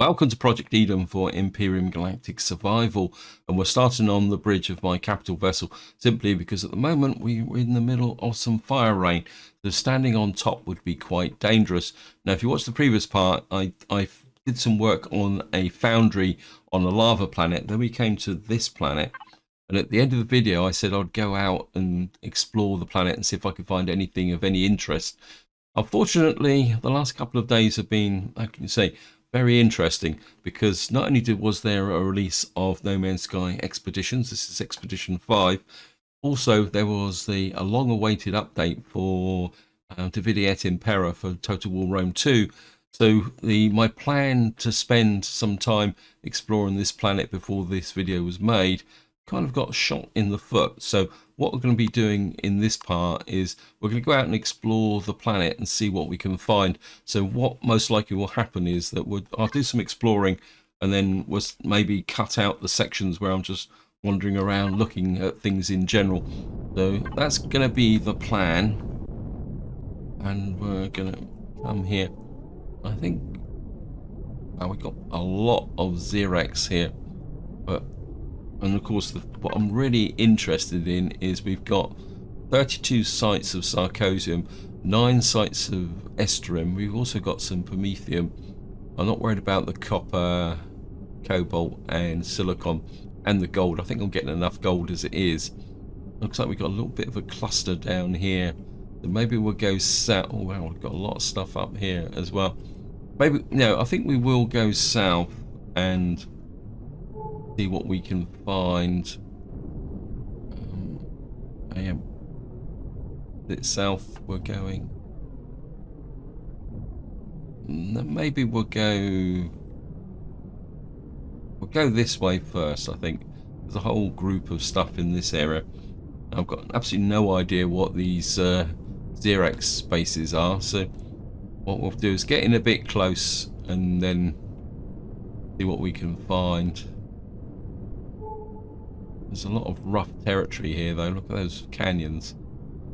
Welcome to Project Eden for Empyrion Galactic Survival, and we're starting on the bridge of my capital vessel simply because at the moment we're in the middle of some fire rain, so standing on top would be quite dangerous. Now if you watched the previous part, I did some work on a foundry on a lava planet, then we came to this planet, and at the end of the video I said I'd go out and explore the planet and see if I could find anything of any interest. Unfortunately, the last couple of days have been, I can say, very interesting, because not only was there a release of No Man's Sky Expeditions, this is Expedition 5, also there was a long-awaited update for Dividi et Impera for Total War Rome 2. So my plan to spend some time exploring this planet before this video was made kind of got shot in the foot. So what we're going to be doing in this part is we're going to go out and explore the planet and see what we can find. So what most likely will happen is that I'll do some exploring, and then we'll maybe cut out the sections where I'm just wandering around looking at things in general. So that's going to be the plan, and we're going to come here. I think we've got a lot of Xerex here, and of course what I'm really interested in is we've got 32 sites of Zascosium, 9 sites of Esterium. We've also got some Promethium. I'm not worried about the copper, cobalt and silicon and the gold. I think I'm getting enough gold as it is. Looks like we've got a little bit of a cluster down here, so maybe we'll go south. Oh wow, we've got a lot of stuff up here as well. Maybe no, I think we will go south and see what we can find. South we're going. Maybe we'll go this way first. I think there's a whole group of stuff in this area. I've got absolutely no idea what these Xerex spaces are, so what we'll do is get in a bit close and then see what we can find. There's a lot of rough territory here though. Look at those canyons.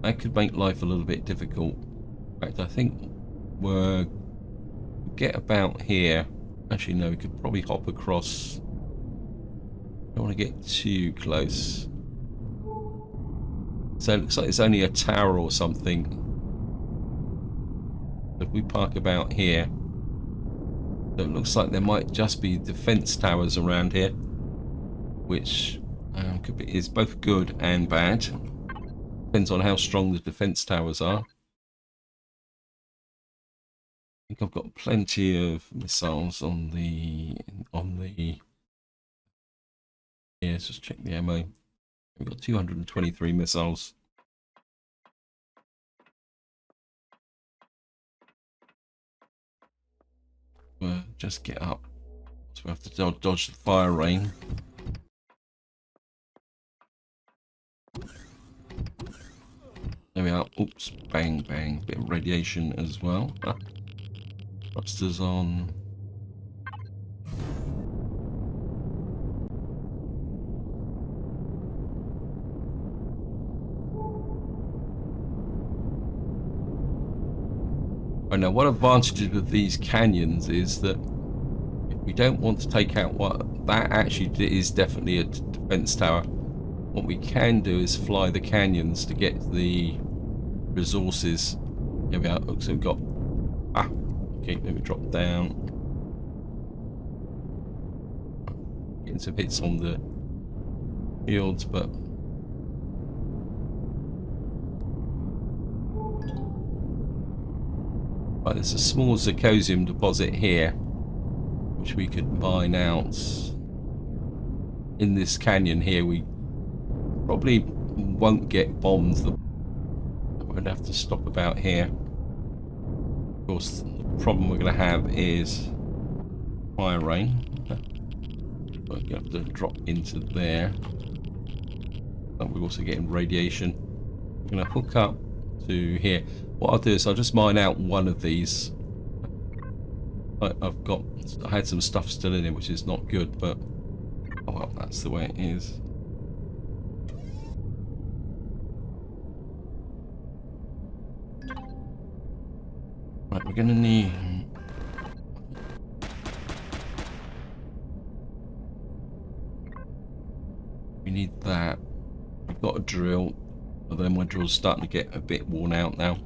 That could make life a little bit difficult. In fact, I think we'll get about here. Actually no, we could probably hop across. Don't want to get too close. So it looks like it's only a tower or something. If we park about here, so it looks like there might just be defense towers around here, which is both good and bad. Depends on how strong the defense towers are. I think I've got plenty of missiles on the yeah, let's just check the ammo. We've got 223 missiles. We'll just get up, so we have to dodge the fire rain. There we are. Oops, bang, bang. Bit of radiation as well. Thrusters on. Right, now one advantage with these canyons is that if we don't want to take out what that actually is definitely a defense tower, what we can do is fly the canyons to get the resources. Here we are. So we've got okay, let me drop down. Getting some hits on the fields, but right, there's a small Zascosium deposit here which we could mine out. In this canyon here we probably won't get bombed. We're going to have to stop about here. Of course, the problem we're going to have is fire rain. We're going to have to drop into there. But we're also getting radiation. We're going to hook up to here. What I'll do is I'll just mine out one of these. I had some stuff still in it, which is not good, but oh well, that's the way it is. Right, we're going to need We need that. We've got a drill, but then my drill's starting to get a bit worn out now.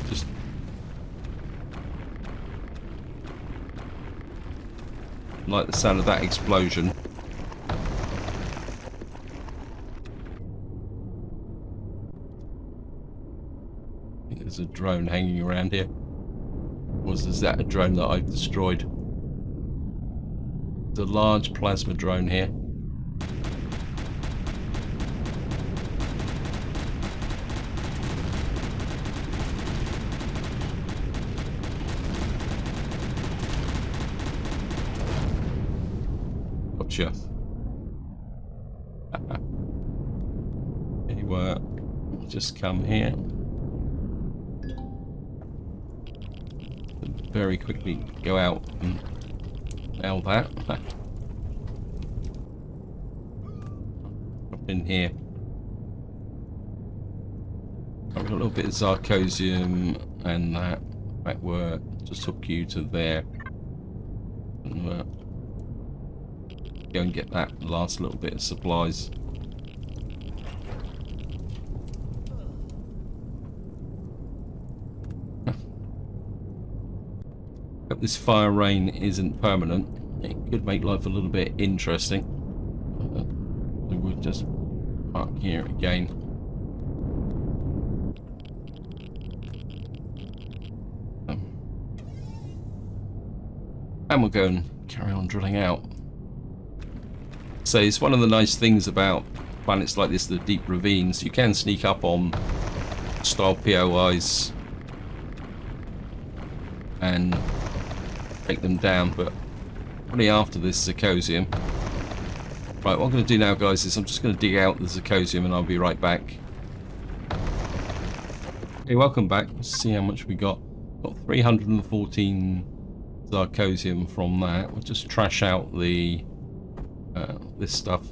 Just like the sound of that explosion. I think there's a drone hanging around here. Or is that a drone that I've destroyed? There's a large plasma drone here. Gotcha. Anyway, just come here. Very quickly go out and nail that. Up in here. I've got a little bit of Zascosium and that work. Just hook you to there. And go and get that last little bit of supplies. Hope this fire rain isn't permanent. It could make life a little bit interesting. We would just park here again. And we'll go and carry on drilling out. So it's one of the nice things about planets like this, the deep ravines. You can sneak up on style POIs and take them down, but only after this Zascosium. Right, what I'm going to do now, guys, is I'm just going to dig out the Zascosium and I'll be right back. Okay, welcome back. Let's see how much we got. Got 314 Zascosium from that. We'll just trash out the this stuff.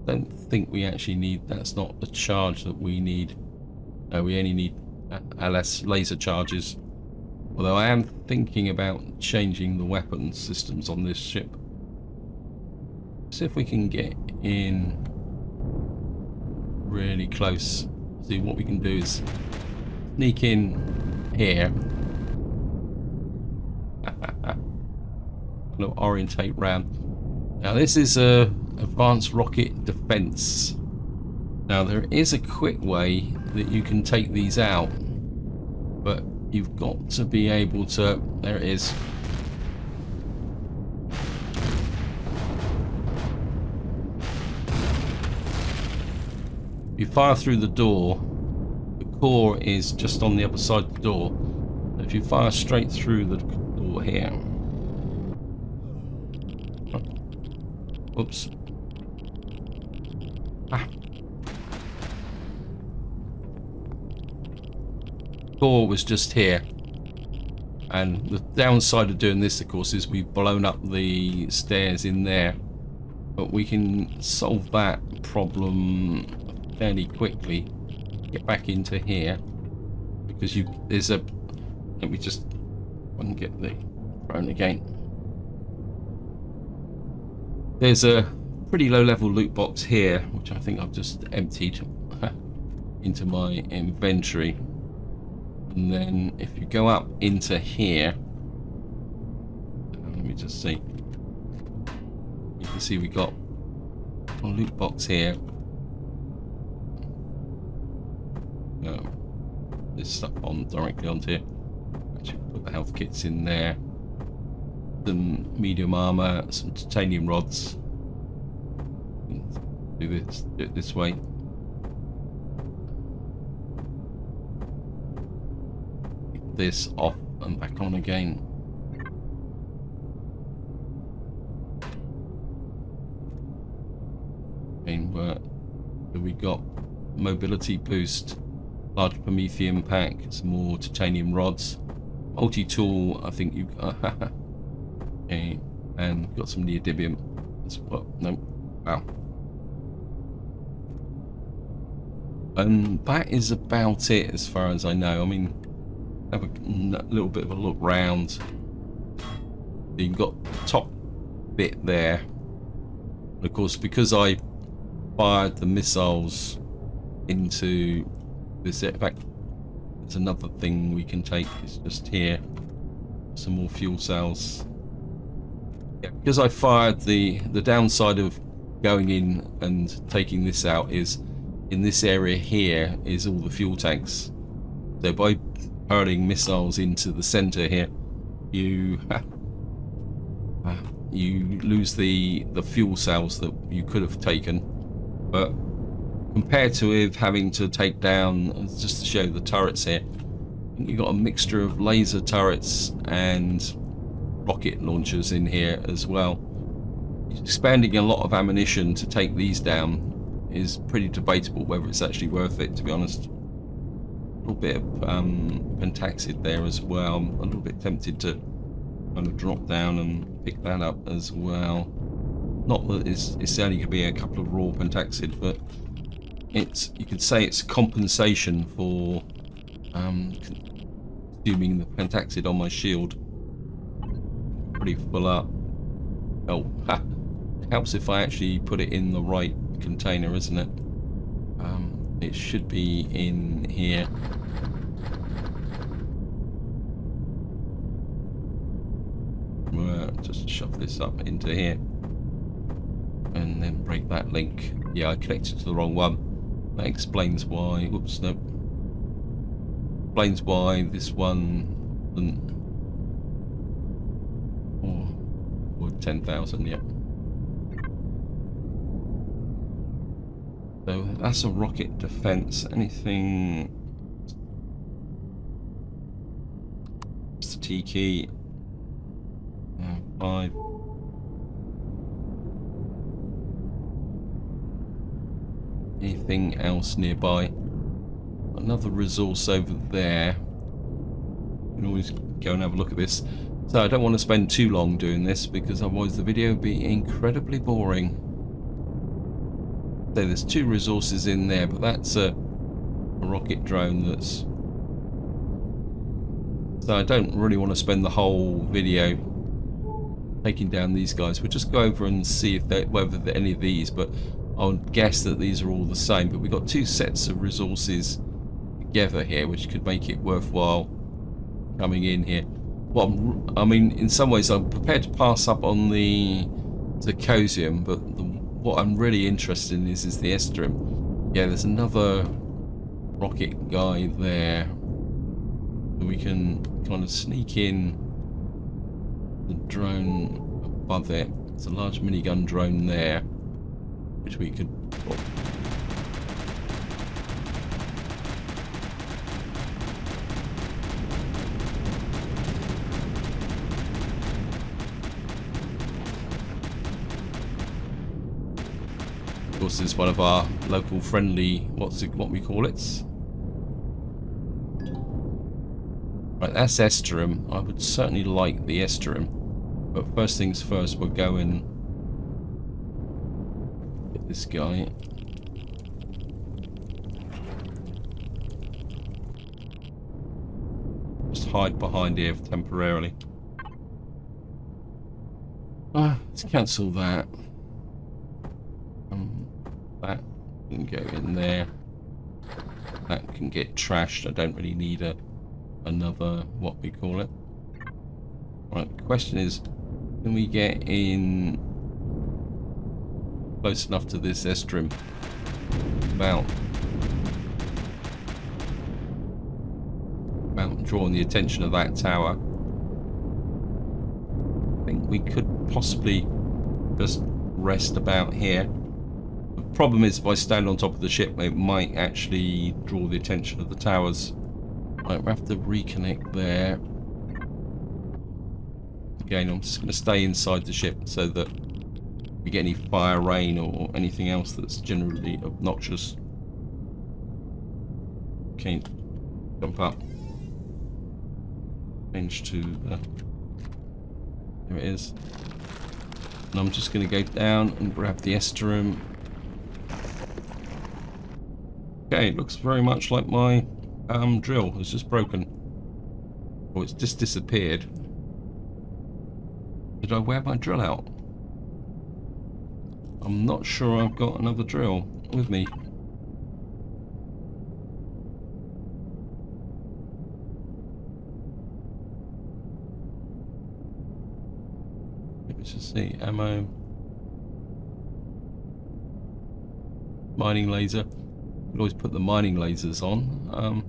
Don't think we actually need. That's not the charge that we need. We only need LS laser charges. Although I am thinking about changing the weapon systems on this ship. See if we can get in really close. See, what we can do is sneak in here. Kind of orientate round. Now this is a advanced rocket defense. Now there is a quick way that you can take these out, but you've got to be able to. There it is. You fire through the door. The core is just on the other side of the door. If you fire straight through the door here. Oops. Core was just here. And the downside of doing this, of course, is we've blown up the stairs in there. But we can solve that problem fairly quickly. Get back into here. Because there's a... Let me just... I can get the drone again. There's a pretty low level loot box here, which I think I've just emptied into my inventory. And then if you go up into here, let me just see. You can see we got a loot box here. This stuff on directly onto here. Actually, put the health kits in there. Some medium armor, some titanium rods. Do it this way. Take this off and back on again. So we got mobility boost, large promethium pack, some more titanium rods, multi-tool. I think you. Okay, and got some neodymium. No, wow. And that is about it as far as I know. I mean, have a little bit of a look round. You've got the top bit there. And of course, because I fired the missiles into this, in fact, there's another thing we can take. It's just here. Some more fuel cells. Yeah, because I fired the downside of going in and taking this out is in this area here is all the fuel tanks. So by hurling missiles into the center here, you you lose the fuel cells that you could have taken. But compared to with having to take down, just to show the turrets here, I think you've got a mixture of laser turrets and rocket launchers in here as well. Expanding a lot of ammunition to take these down is pretty debatable whether it's actually worth it, to be honest. A little bit of pentaxid there as well. I'm a little bit tempted to kind of drop down and pick that up as well. Not that it's only going to be a couple of raw pentaxid, but you could say it's compensation for consuming the pentaxid on my shield. Pretty full up. Oh, it helps if I actually put it in the right container, isn't it? It should be in here. Just shove this up into here and then break that link. Yeah, I connected to the wrong one. That explains why. Whoops, no. Explains why this one doesn't. Or 10,000, yeah. So that's a rocket defense. Anything? Just a T key. 5. Anything else nearby? Another resource over there. You can always go and have a look at this. So I don't want to spend too long doing this because otherwise the video would be incredibly boring. So there's 2 resources in there, but that's a rocket drone that's... So I don't really want to spend the whole video taking down these guys. We'll just go over and see if whether they're any of these, but I would guess that these are all the same. But we've got 2 sets of resources together here, which could make it worthwhile coming in here. Well, I mean, in some ways I'm prepared to pass up on the Zascosium, but what I'm really interested in is the Empyrion. Yeah, there's another rocket guy there. We can kind of sneak in the drone above it. There's a large minigun drone there, which we could... Of course, it's one of our local friendly, what we call it. Right, that's Empyrion. I would certainly like the Empyrion. But first things first, we'll go and get this guy. Just hide behind here temporarily. Let's cancel that. That can go in there. That can get trashed. I don't really need another, what we call it. Right, the question is, can we get in close enough to this Empyrion without drawing the attention of that tower? I think we could possibly just rest about here. The problem is, if I stand on top of the ship, it might actually draw the attention of the towers. Right, we have to reconnect there. Again, I'm just going to stay inside the ship so that we get any fire, rain, or anything else that's generally obnoxious. Okay, jump up. Change to there it is. And I'm just going to go down and grab the Empyrion. Okay, it looks very much like my drill has just broken. Oh, it's just disappeared. Did I wear my drill out? I'm not sure I've got another drill with me. Let's just see. Ammo. Mining laser. Could always put the mining lasers on.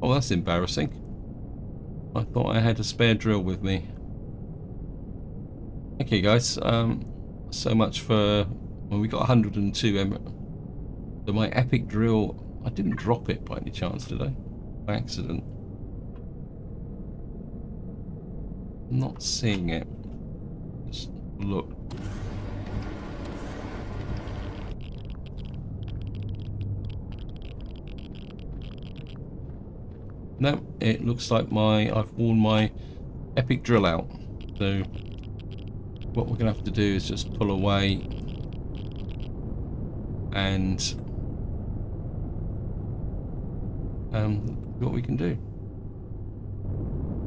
Oh, that's embarrassing. I thought I had a spare drill with me. Okay, guys. So much for... Well, we got 102 So my epic drill... I didn't drop it by any chance, did I? By accident. Not seeing it. Just look. No, it looks like I've worn my epic drill out. So what we're gonna have to do is just pull away and see what we can do.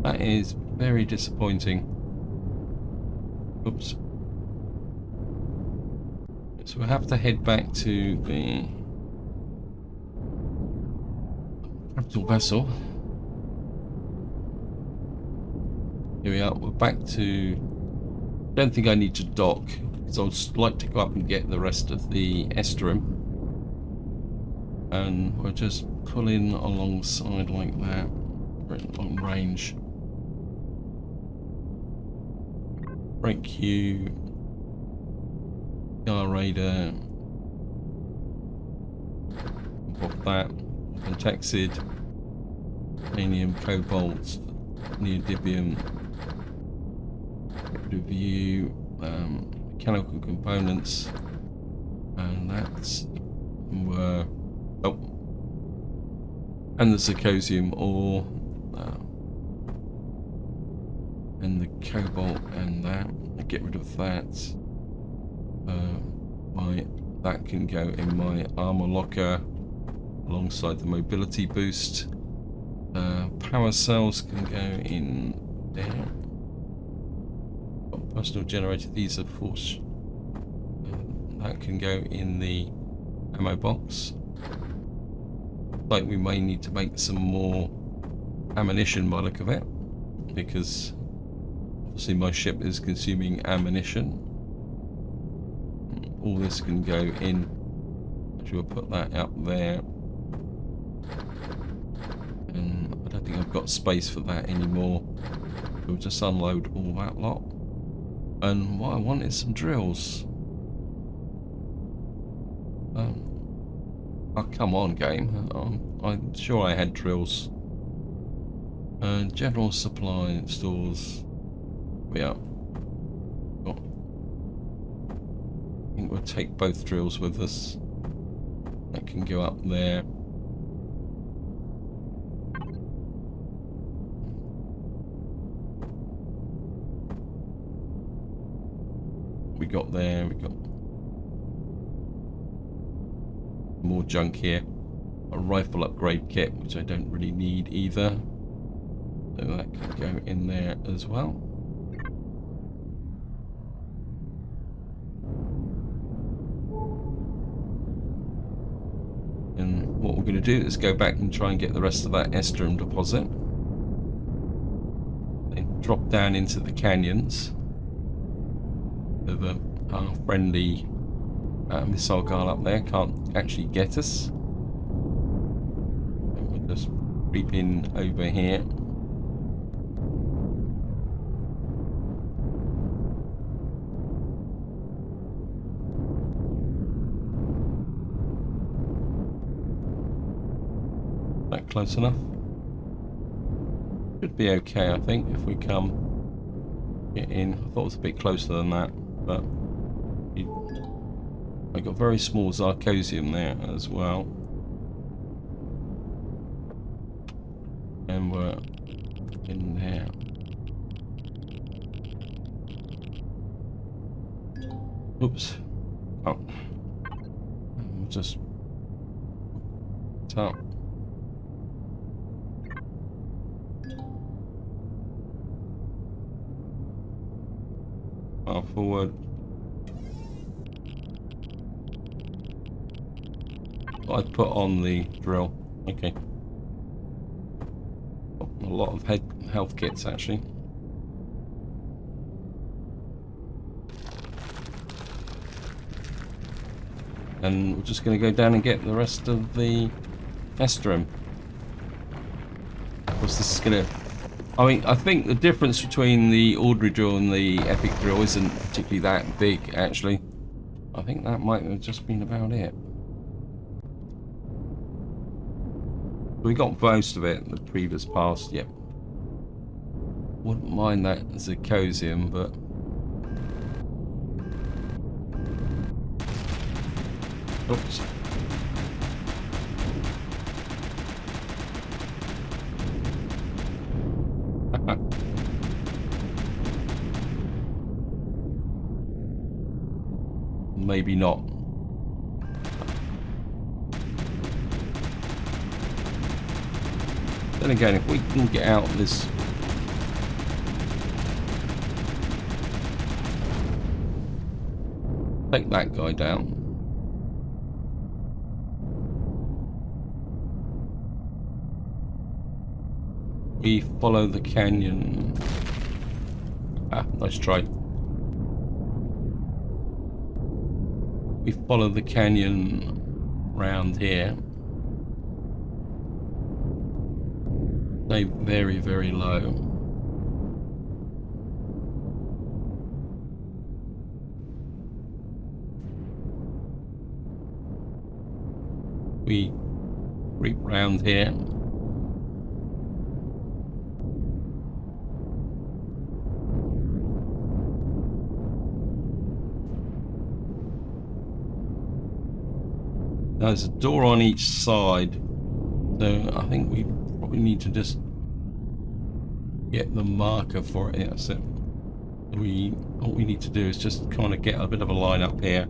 That is very disappointing. Oops. So we'll have to head back to the capital vessel. Here we are. We're back to... Don't think I need to dock, because I would like to go up and get the rest of the Estrum. And we'll just pull in alongside like that. We're in long range. Break Q. Star Raider. Off that. Pentexid. Titanium, Cobalt, Neodymium. Review. Mechanical components. And that's... oh. And the Zascosium ore. And the Cobalt and that. I get rid of that. That can go in my armor locker alongside the mobility boost. Power cells can go in there. Personal generator, these are force. That can go in the ammo box. Like we may need to make some more ammunition by the look of it, because obviously my ship is consuming ammunition. All this can go in. Actually, we'll put that up there. And I don't think I've got space for that anymore. We'll just unload all that lot. And what I want is some drills. Oh, come on, game. I'm sure I had drills. General supply stores. We are. I think we'll take both drills with us. That can go up there. We got there, we got more junk here. A rifle upgrade kit, which I don't really need either. So that can go in there as well. And what we're going to do is go back and try and get the rest of that Estrum deposit. Then drop down into the canyons. So that our friendly missile guard up there can't actually get us. And we'll just creep in over here. That close enough? Should be okay, I think, if we get in. I thought it was a bit closer than that, but I got very small Zascosium there as well. And we're in there. Oops. Oh. We'll just up. Far forward. I'd put on the drill. Okay. A lot of health kits actually. And we're just going to go down and get the rest of the Estrum. Of course, this is going to... I mean, I think the difference between the ordinary drill and the epic drill isn't particularly that big, actually. I think that might have just been about it. We got most of it in the previous past, yep. Wouldn't mind that Zascosium, but... Oops. Maybe not. Then again, if we can get out this... Take that guy down. We follow the canyon. Ah, nice try. We follow the canyon round here. Stay very, very low. We creep round here. There's a door on each side, so I think we probably need to just get the marker for it. Yeah, so what we need to do is just kind of get a bit of a line up here.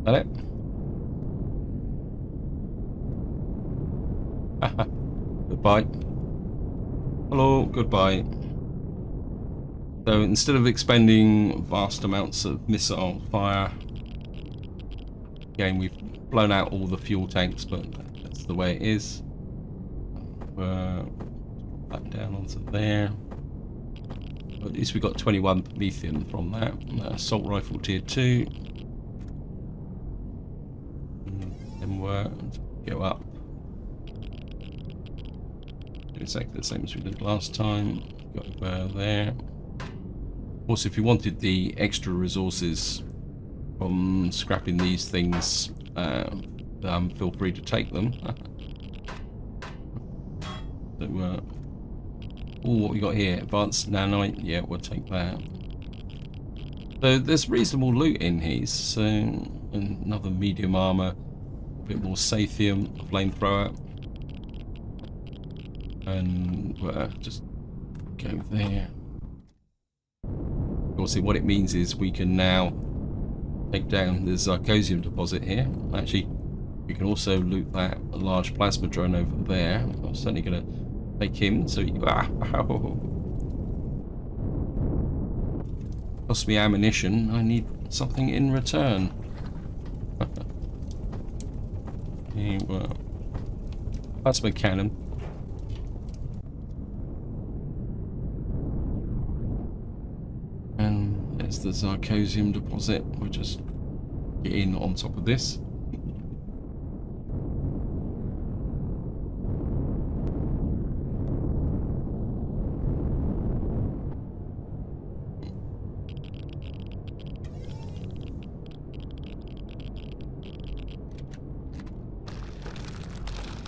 Got it? Goodbye. Hello, goodbye. So instead of expending vast amounts of missile fire, again, we've blown out all the fuel tanks, but that's the way it is. That down onto there. But at least we got 21 Promethean from that. Assault rifle tier 2. Then we'll go up. Exactly the same as we did last time. Got over there. Of course, if you wanted the extra resources from scrapping these things, feel free to take them. So, what we got here? Advanced nanite. Yeah, we'll take that. So there's reasonable loot in here. So another medium armor, a bit more Sathium, a flamethrower. And just go there. Of course, what it means is we can now take down the Zascosium deposit here. Actually, we can also loot that large plasma drone over there. I'm certainly going to take him. So, cost me ammunition. I need something in return. Plasma cannon. And there's the Zascosium deposit. We'll just get in on top of this.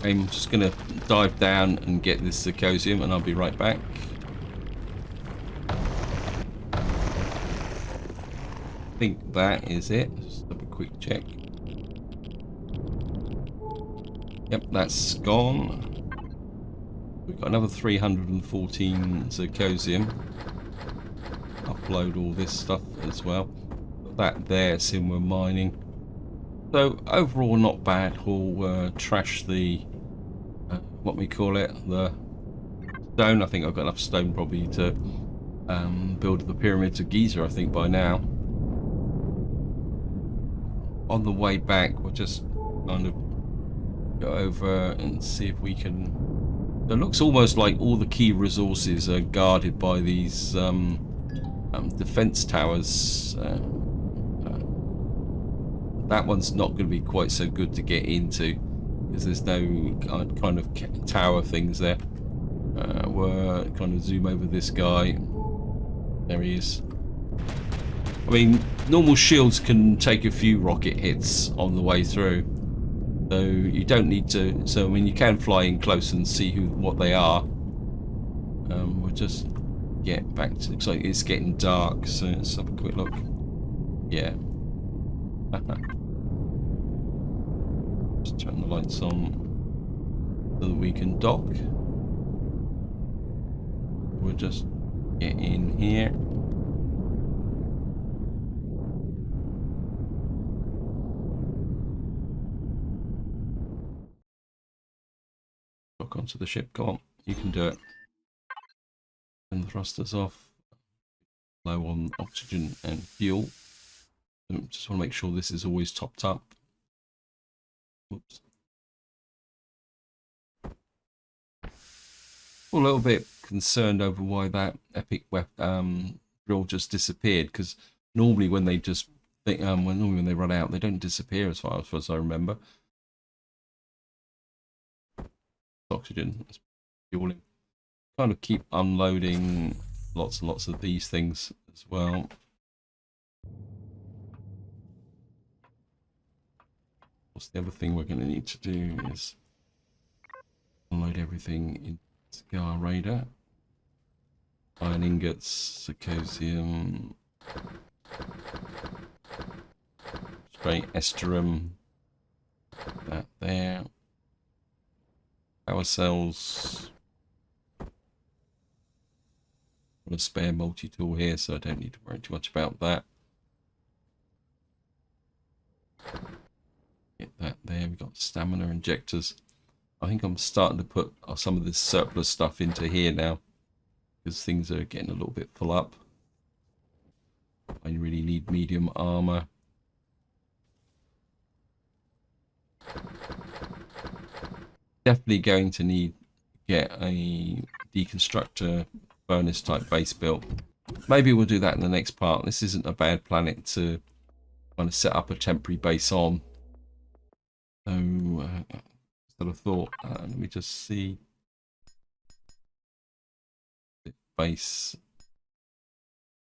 I'm just going to dive down and get this Zascosium, and I'll be right back. I think that is it. Just have a quick check. Yep, that's gone. We've got another 314 Zascosium. Upload all this stuff as well. Put that there, Simwer mining. So overall, not bad. We'll trash the what we call it, the stone. I think I've got enough stone probably to build the pyramids of Giza. I think by now. On the way back, we'll just kind of go over and see if we can. It looks almost like all the key resources are guarded by these defense towers. That one's not going to be quite so good to get into because there's no kind of tower things there. We're kind of zoom over this guy. There he is. I mean, normal shields can take a few rocket hits on the way through, so you don't need to. So I mean, you can fly in close and see what they are. We'll just get back to. Looks like it's getting dark, so let's have a quick look. Yeah. Just turn the lights on so that we can dock. We'll just get in here. Dock onto the ship. Come on, you can do it. And the thrusters off. Low on oxygen and fuel. Just want to make sure this is always topped up. Whoops. A little bit concerned over why that epic drill just disappeared, because normally when they just when they run out, they don't disappear as far as I remember. Oxygen, fueling. Kind of keep unloading lots and lots of these things as well. What's the other thing we're going to need to do is unload everything in Scar Raider. Iron ingots, Zascosium, straight Esterum, that there. Power cells. Got a spare multi-tool here, so I don't need to worry too much about that. Get that there. We've got stamina injectors. I think I'm starting to put some of this surplus stuff into here now, because things are getting a little bit full up. I really need medium armor. Definitely going to need to get a deconstructor furnace type base built. Maybe we'll do that in the next part. This isn't a bad planet to kind of set up a temporary base on. So, sort of thought, let me just see. Base.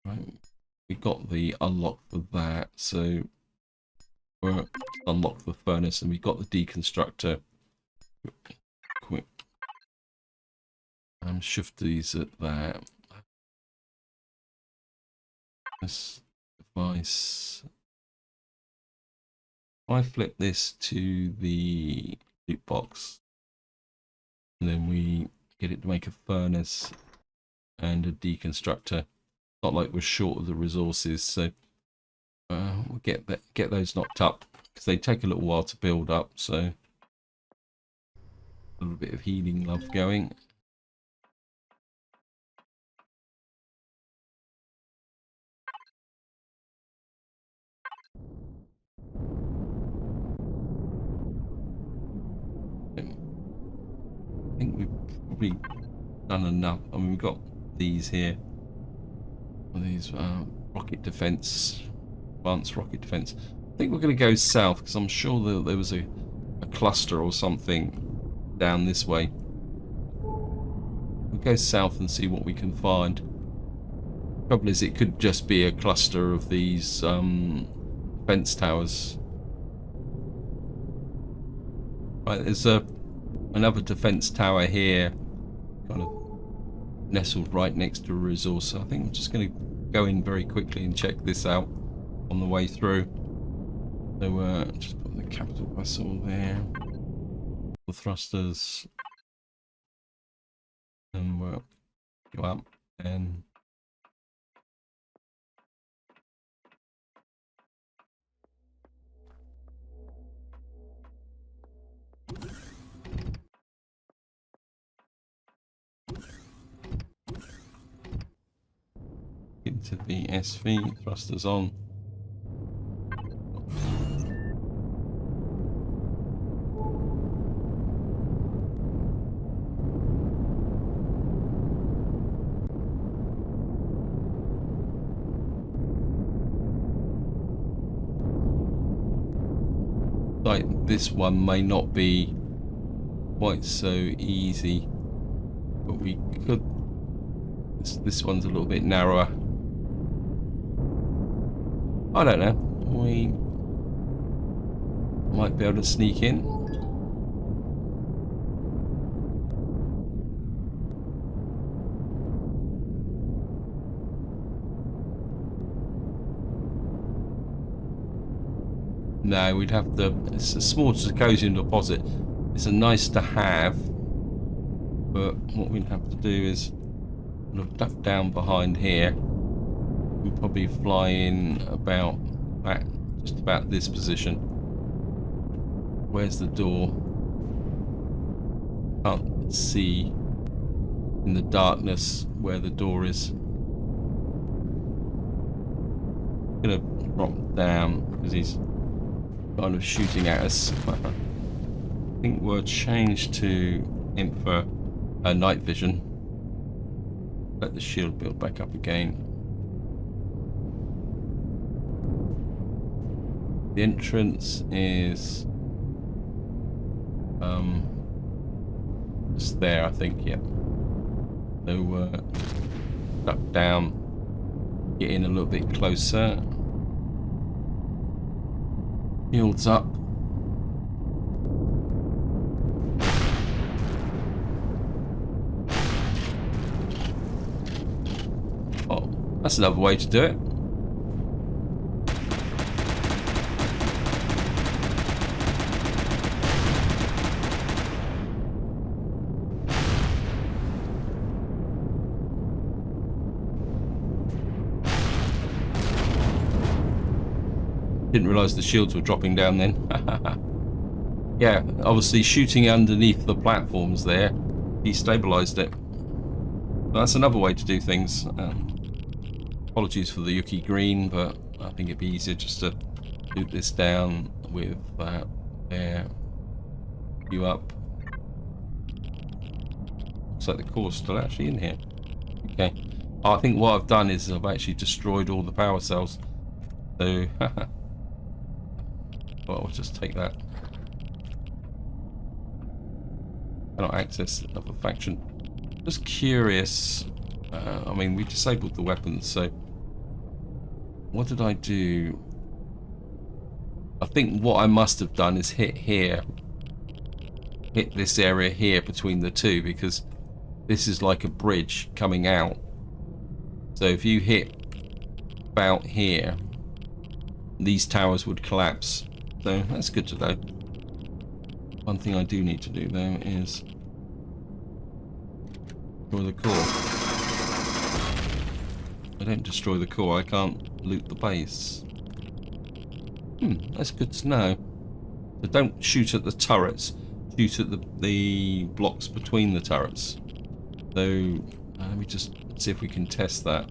Right. We got the unlock for that, so we'll unlock the furnace, and we got the deconstructor. Quick. Shift these at that. This device. If I flip this to the loot box, and then we get it to make a furnace and a deconstructor. Not like we're short of the resources, so we'll get those knocked up, because they take a little while to build up. So a little bit of healing love going. I think we've probably done enough. I mean, we've got these here. These rocket defense, advanced rocket defense. I think we're going to go south, because I'm sure that there was a cluster or something down this way. We'll go south and see what we can find. Trouble is, it could just be a cluster of these fence towers. Right, there's another defense tower here, kind of nestled right next to a resource. So I think I'm just going to go in very quickly and check this out on the way through. So just put the capital vessel there, the thrusters, and we'll go up and Into the SV, thrusters on. Like this one may not be quite so easy, but we could. This one's a little bit narrower. I don't know. We might be able to sneak in. No, we'd have to. It's a small Zascosium deposit. It's a nice to have, but what we'd have to do is sort of duck down behind here. We'll probably fly in about that, just about this position. Where's the door? Can't see in the darkness where the door is. Gonna drop down because he's kind of shooting at us. I think we'll change to night vision. Let the shield build back up again. The entrance is just there, I think. Yep. So duck down, get in a little bit closer. Shields up. Oh, that's another way to do it. Didn't realise the shields were dropping down then. Yeah, obviously shooting underneath the platforms there destabilised it. But that's another way to do things. Apologies for the yucky green, but I think it'd be easier just to loop this down with that there. You up. Looks like the core's still actually in here. Okay. I think what I've done is I've actually destroyed all the power cells. So well, I'll just take that. Cannot access another faction. Just curious. I mean, we disabled the weapons, so what did I do? I think what I must have done is hit here. Hit this area here between the two, because this is like a bridge coming out. So if you hit about here, these towers would collapse. So that's good to know. One thing I do need to do though is destroy the core. If I don't destroy the core, I can't loot the base. That's good to know. So don't shoot at the turrets. Shoot at the blocks between the turrets. So let me just see if we can test that.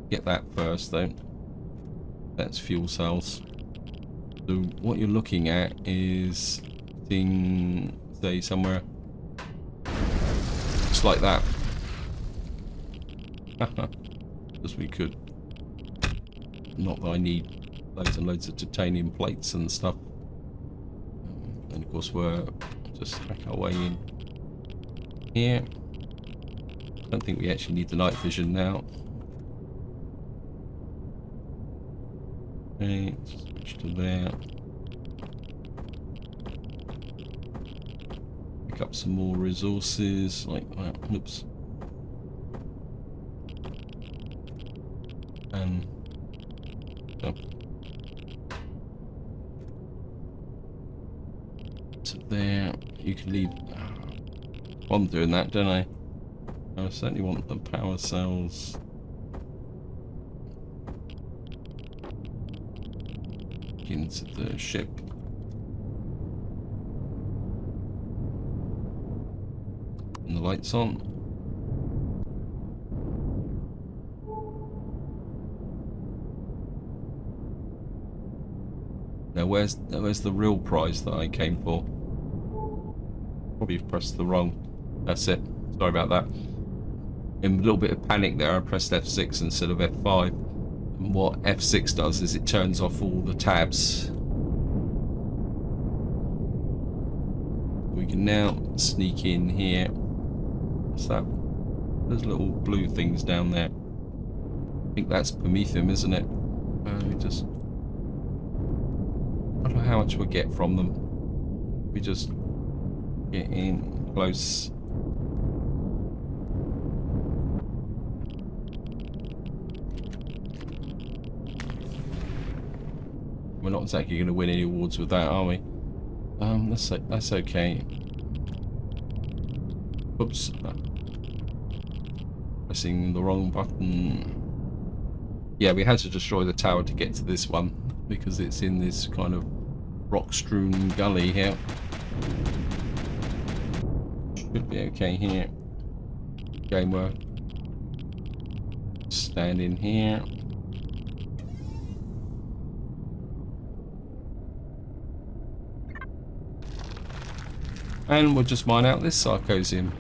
Get that first though. That's fuel cells. So what you're looking at is thing, say somewhere just like that. As we could. Not that I need loads and loads of titanium plates and stuff. And of course we're just back our way in here. I don't think we actually need the night vision now. Okay, switch to there. Pick up some more resources like that. Oops. And to there. You can leave. I'm doing that, don't I? I certainly want the power cells. Into the ship. And the lights on. Now where's the real prize that I came for? Probably pressed the wrong. That's it. Sorry about that. In a little bit of panic there, I pressed F6 instead of F5. And what F6 does is it turns off all the tabs. We can now sneak in here. What's that? There's little blue things down there. I think that's Promethium, isn't it? Just... I don't know how much we get from them. We just get in close. We're not exactly going to win any awards with that, are we? That's okay. Oops. Pressing the wrong button. Yeah, we had to destroy the tower to get to this one because it's in this kind of rock-strewn gully here. Should be okay here. Game work. Stand in here. And we'll just mine out this Zascosium.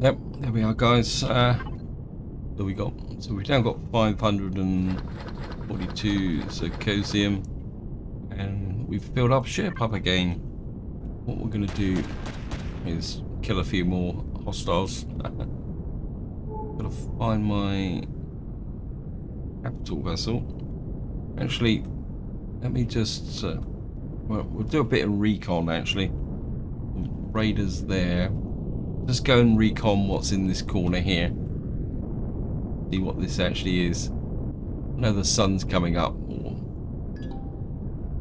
Yep, there we are, guys. What we got? So we've now got 542 Zascosium, and we've filled up ship up again. What we're going to do is kill a few more hostiles. Gotta find my capital vessel. Actually, let me just. Well, we'll do a bit of recon actually. Raiders there. Just go and recon what's in this corner here. See what this actually is. I know the sun's coming up.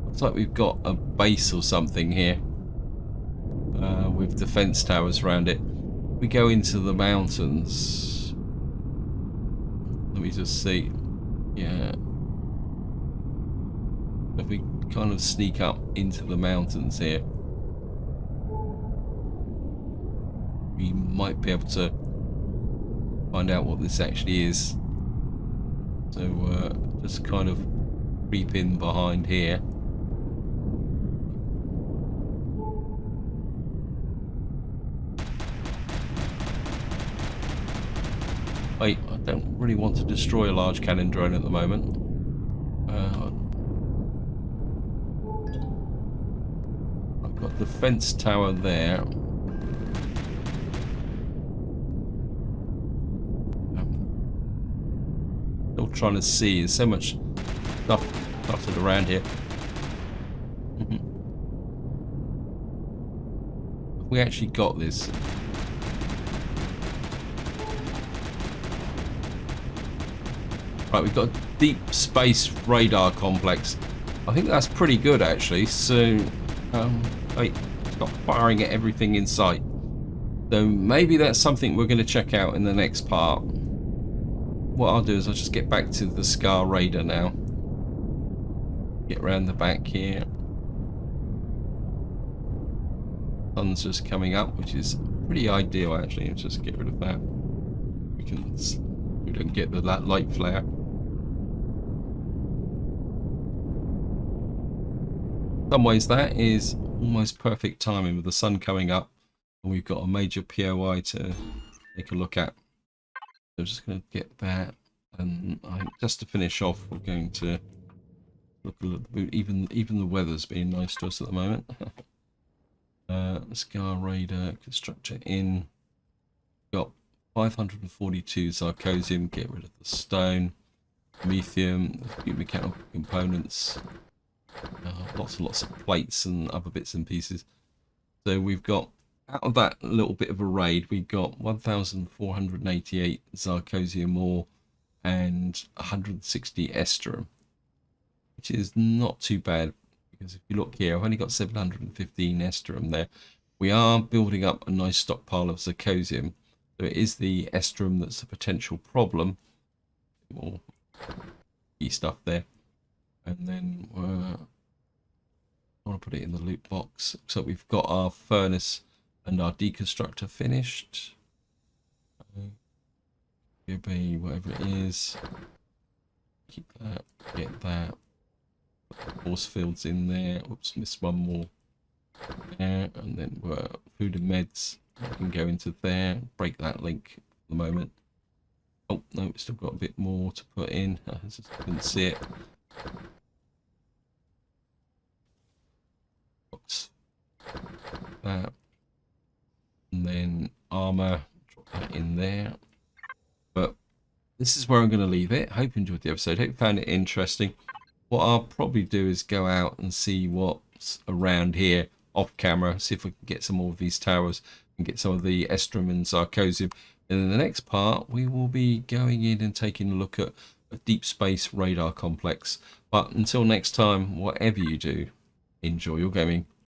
Looks like we've got a base or something here. With defense towers around it. We go into the mountains. Let me just see. Yeah. If we kind of sneak up into the mountains here, we might be able to find out what this actually is. So just kind of creep in behind here. Wait, I don't really want to destroy a large cannon drone at the moment. I've got the defense tower there. Still trying to see. There's so much stuff dotted around here. We actually got this. Right, we've got a deep space radar complex. I think that's pretty good actually. So, wait, stop firing at everything in sight. So maybe that's something we're going to check out in the next part. What I'll do is I'll just get back to the Scar Raider now. Get around the back here. Sun's just coming up, which is pretty ideal actually. Let's just get rid of that. We don't get the light flare. In some ways that is almost perfect timing with the sun coming up, and we've got a major POI to take a look at. So I'm just going to get that, and I think just to finish off, we're going to look a little bit. Even the weather's being nice to us at the moment. Scar Raider constructor in. Got 542 Zascosium. Get rid of the stone, methium, a few mechanical components. Lots and lots of plates and other bits and pieces. So we've got, out of that little bit of a raid, we've got 1,488 Zascosium ore and 160 Estrum, which is not too bad, because if you look here, I've only got 715 Estrum there. We are building up a nice stockpile of Zascosium, so it is the Estrum that's a potential problem. More key stuff there. And then I want to put it in the loot box. So we've got our furnace and our deconstructor finished. Be whatever it is. Keep that. Get that. Put the force fields in there. Oops, missed one more. There, and then food and meds. I can go into there. Break that link at the moment. Oh no, we've still got a bit more to put in. I just didn't see it. Box. That. And then armor. Drop that in there. But this is where I'm going to leave it. Hope you enjoyed the episode. Hope you found it interesting. What I'll probably do is go out and see what's around here off camera. See if we can get some more of these towers and get some of the Estrum and Zascosium. And in the next part, we will be going in and taking a look at a deep space radar complex. But until next time, whatever you do, enjoy your gaming.